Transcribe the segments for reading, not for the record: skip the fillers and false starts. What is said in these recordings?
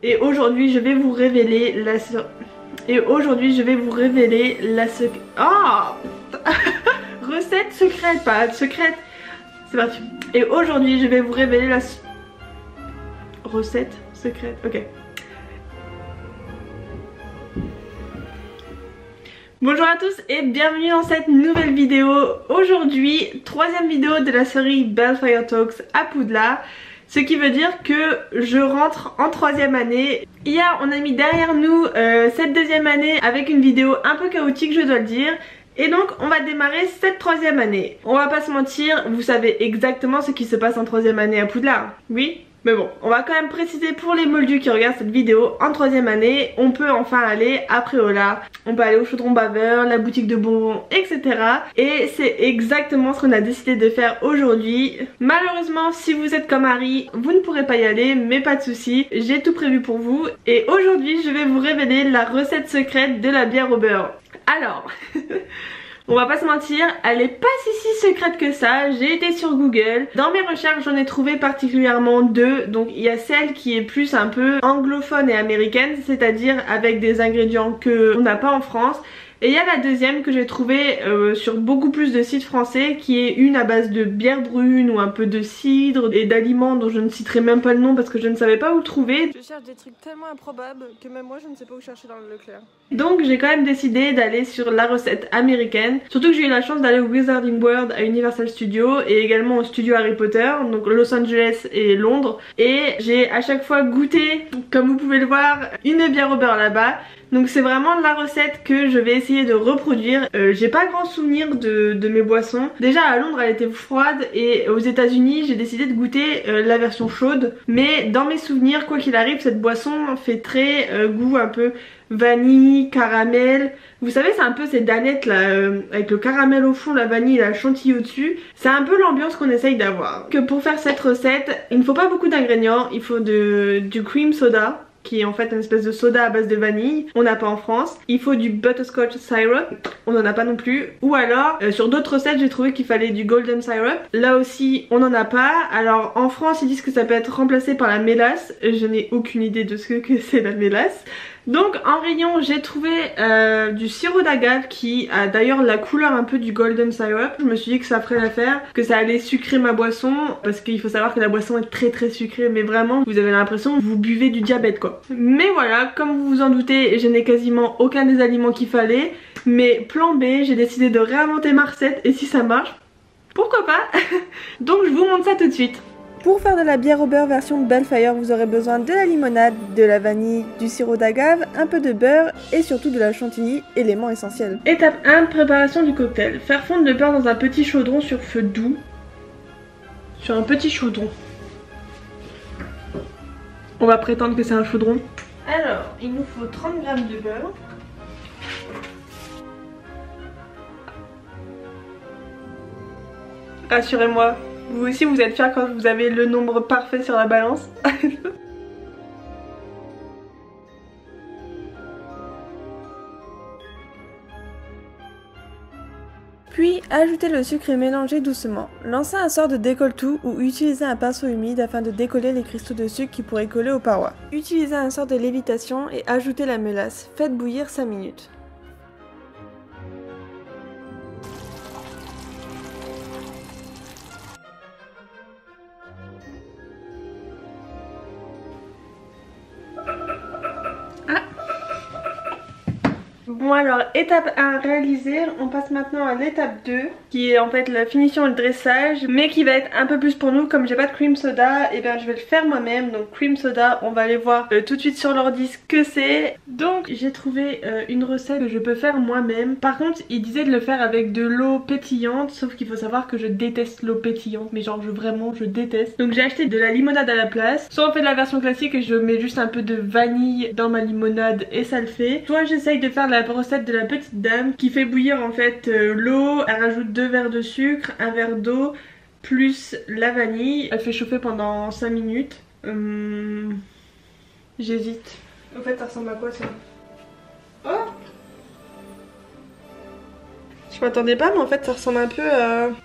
Et aujourd'hui je vais vous révéler la recette secrète, pas secrète. C'est parti. Et aujourd'hui je vais vous révéler la recette secrète. Ok. Bonjour à tous et bienvenue dans cette nouvelle vidéo. Aujourd'hui, troisième vidéo de la série Bellfire Talks à Poudlard. Ce qui veut dire que je rentre en troisième année. Hier on a mis derrière nous cette deuxième année avec une vidéo un peu chaotique, je dois le dire. Et donc on va démarrer cette troisième année. On va pas se mentir, vous savez exactement ce qui se passe en troisième année à Poudlard. Oui? Mais bon, on va quand même préciser pour les moldus qui regardent cette vidéo, en troisième année, on peut enfin aller à Préola. On peut aller au Chaudron Baveur, la boutique de bonbons, etc. Et c'est exactement ce qu'on a décidé de faire aujourd'hui. Malheureusement, si vous êtes comme Harry, vous ne pourrez pas y aller, mais pas de soucis, j'ai tout prévu pour vous. Et aujourd'hui, je vais vous révéler la recette secrète de la bière au beurre. Alors... on va pas se mentir, elle est pas si secrète que ça. J'ai été sur Google. Dans mes recherches, j'en ai trouvé particulièrement deux. Donc il y a celle qui est plus un peu anglophone et américaine, c'est-à-dire avec des ingrédients que on n'a pas en France. Et il y a la deuxième que j'ai trouvée sur beaucoup plus de sites français, qui est une à base de bière brune ou un peu de cidre et d'aliments dont je ne citerai même pas le nom parce que je ne savais pas où le trouver. Je cherche des trucs tellement improbables que même moi je ne sais pas où chercher dans le Leclerc. Donc j'ai quand même décidé d'aller sur la recette américaine. Surtout que j'ai eu la chance d'aller au Wizarding World à Universal Studios et également au studio Harry Potter, donc Los Angeles et Londres. Et j'ai à chaque fois goûté, comme vous pouvez le voir, une bière au beurre là-bas. Donc c'est vraiment la recette que je vais essayer de reproduire. J'ai pas grand souvenir de mes boissons. Déjà à Londres elle était froide et aux États-Unis j'ai décidé de goûter la version chaude. Mais dans mes souvenirs, quoi qu'il arrive, cette boisson fait très goût un peu vanille, caramel. Vous savez, c'est un peu ces danettes là avec le caramel au fond, la vanille et la chantilly au dessus. C'est un peu l'ambiance qu'on essaye d'avoir. Que pour faire cette recette, il ne faut pas beaucoup d'ingrédients. Il faut du cream soda, qui est en fait une espèce de soda à base de vanille, on n'a pas en France. Il faut du butterscotch syrup, on n'en a pas non plus. Ou alors, sur d'autres recettes j'ai trouvé qu'il fallait du golden syrup. Là aussi on n'en a pas. Alors en France ils disent que ça peut être remplacé par la mélasse. Je n'ai aucune idée de ce que c'est la mélasse. Donc en rayon j'ai trouvé du sirop d'agave qui a d'ailleurs la couleur un peu du golden syrup. Je me suis dit que ça ferait l'affaire, que ça allait sucrer ma boisson, parce qu'il faut savoir que la boisson est très sucrée, mais vraiment vous avez l'impression que vous buvez du diabète quoi. Mais voilà, comme vous vous en doutez, je n'ai quasiment aucun des aliments qu'il fallait. Mais plan B, j'ai décidé de réinventer ma recette et si ça marche, pourquoi pas. Donc je vous montre ça tout de suite. Pour faire de la bière au beurre version Bellfire, vous aurez besoin de la limonade, de la vanille, du sirop d'agave, un peu de beurre et surtout de la chantilly, élément essentiel. Étape 1, préparation du cocktail. Faire fondre le beurre dans un petit chaudron sur feu doux. Sur un petit chaudron. On va prétendre que c'est un chaudron. Alors, il nous faut 30 g de beurre. Rassurez-moi. Vous aussi vous êtes fiers quand vous avez le nombre parfait sur la balance. Puis ajoutez le sucre et mélangez doucement. Lancez un sort de décolle-tout ou utilisez un pinceau humide afin de décoller les cristaux de sucre qui pourraient coller aux parois. Utilisez un sort de lévitation et ajoutez la mélasse. Faites bouillir 5 minutes. Bon alors étape 1 réalisée, on passe maintenant à l'étape 2 qui est en fait la finition et le dressage, mais qui va être un peu plus pour nous. Comme j'ai pas de cream soda, et bien je vais le faire moi-même. Donc cream soda, on va aller voir tout de suite sur l'ordi ce que c'est. Donc j'ai trouvé une recette que je peux faire moi-même. Par contre il disait de le faire avec de l'eau pétillante, sauf qu'il faut savoir que je déteste l'eau pétillante, mais genre vraiment je déteste. Donc j'ai acheté de la limonade à la place. Soit on fait de la version classique et je mets juste un peu de vanille dans ma limonade et ça le fait. Soit j'essaye de faire la recette de la petite dame qui fait bouillir en fait l'eau, elle rajoute 2 verres de sucre, un verre d'eau plus la vanille, elle fait chauffer pendant 5 minutes. J'hésite. En fait ça ressemble à quoi ça? Oh, je m'attendais pas, mais en fait ça ressemble un peu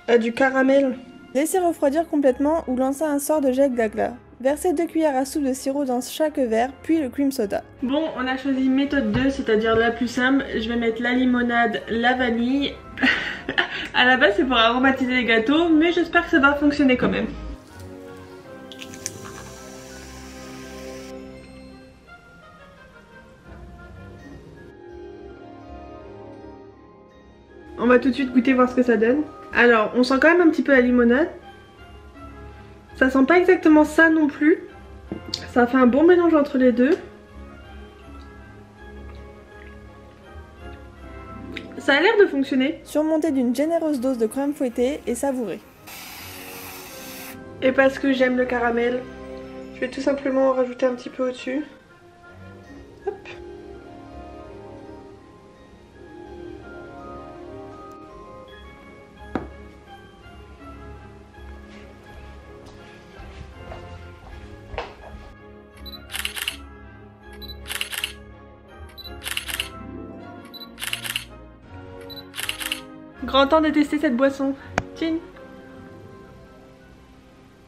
à du caramel. Laissez refroidir complètement ou lancez un sort de gel Glagla. Versez 2 cuillères à soupe de sirop dans chaque verre, puis le cream soda. Bon, on a choisi méthode 2, c'est-à-dire la plus simple. Je vais mettre la limonade, la vanille. À la base c'est pour aromatiser les gâteaux, mais j'espère que ça va fonctionner quand même. On va tout de suite goûter, voir ce que ça donne. Alors, on sent quand même un petit peu la limonade. Ça sent pas exactement ça non plus. Ça fait un bon mélange entre les deux. Ça a l'air de fonctionner. Surmontez d'une généreuse dose de crème fouettée et savourez. Et parce que j'aime le caramel, je vais tout simplement en rajouter un petit peu au-dessus. Hop. Grand temps de tester cette boisson. Tiens.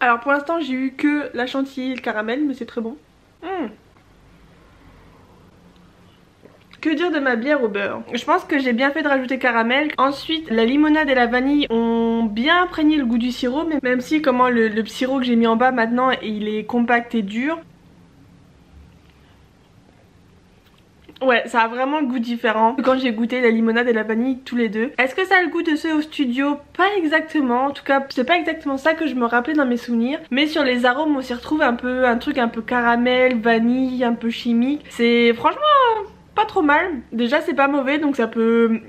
Alors pour l'instant j'ai eu que la chantilly et le caramel, mais c'est très bon. Que dire de ma bière au beurre? Je pense que j'ai bien fait de rajouter caramel. Ensuite la limonade et la vanille ont bien imprégné le goût du sirop, mais même si comment le sirop que j'ai mis en bas maintenant il est compact et dur. Ouais, ça a vraiment le goût différent quand j'ai goûté la limonade et la vanille tous les deux. Est-ce que ça a le goût de ceux au studio? Pas exactement, en tout cas c'est pas exactement ça que je me rappelais dans mes souvenirs. Mais sur les arômes on s'y retrouve un truc un peu caramel, vanille, un peu chimique. C'est franchement pas trop mal. Déjà c'est pas mauvais, donc ça peut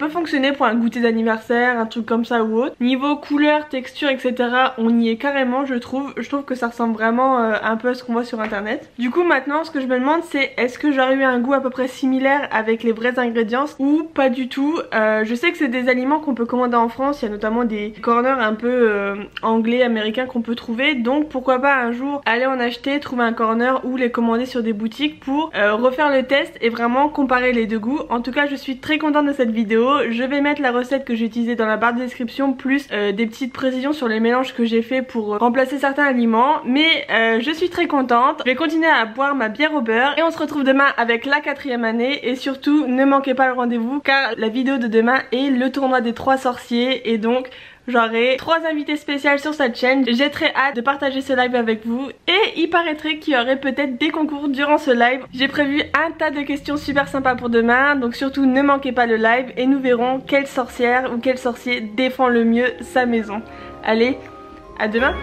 fonctionner pour un goûter d'anniversaire, un truc comme ça ou autre. Niveau couleur, texture, etc. on y est carrément, je trouve. Je trouve que ça ressemble vraiment un peu à ce qu'on voit sur internet. Du coup maintenant ce que je me demande c'est est-ce que j'aurais eu un goût à peu près similaire avec les vrais ingrédients ou pas du tout. Je sais que c'est des aliments qu'on peut commander en France, il y a notamment des corners un peu anglais, américains qu'on peut trouver, donc pourquoi pas un jour aller en acheter, trouver un corner ou les commander sur des boutiques pour refaire le test et vraiment comparer les deux goûts. En tout cas je suis très contente de cette vidéo. Je vais mettre la recette que j'ai utilisée dans la barre de description, plus des petites précisions sur les mélanges que j'ai fait pour remplacer certains aliments. Mais je suis très contente. Je vais continuer à boire ma bière au beurre et on se retrouve demain avec la 4e année. Et surtout ne manquez pas le rendez-vous car la vidéo de demain est le tournoi des 3 sorciers et donc j'aurai 3 invités spéciales sur cette chaîne. J'ai très hâte de partager ce live avec vous. Et il paraîtrait qu'il y aurait peut-être des concours durant ce live. J'ai prévu un tas de questions super sympas pour demain. Donc surtout ne manquez pas le live et nous verrons quelle sorcière ou quel sorcier défend le mieux sa maison. Allez, à demain!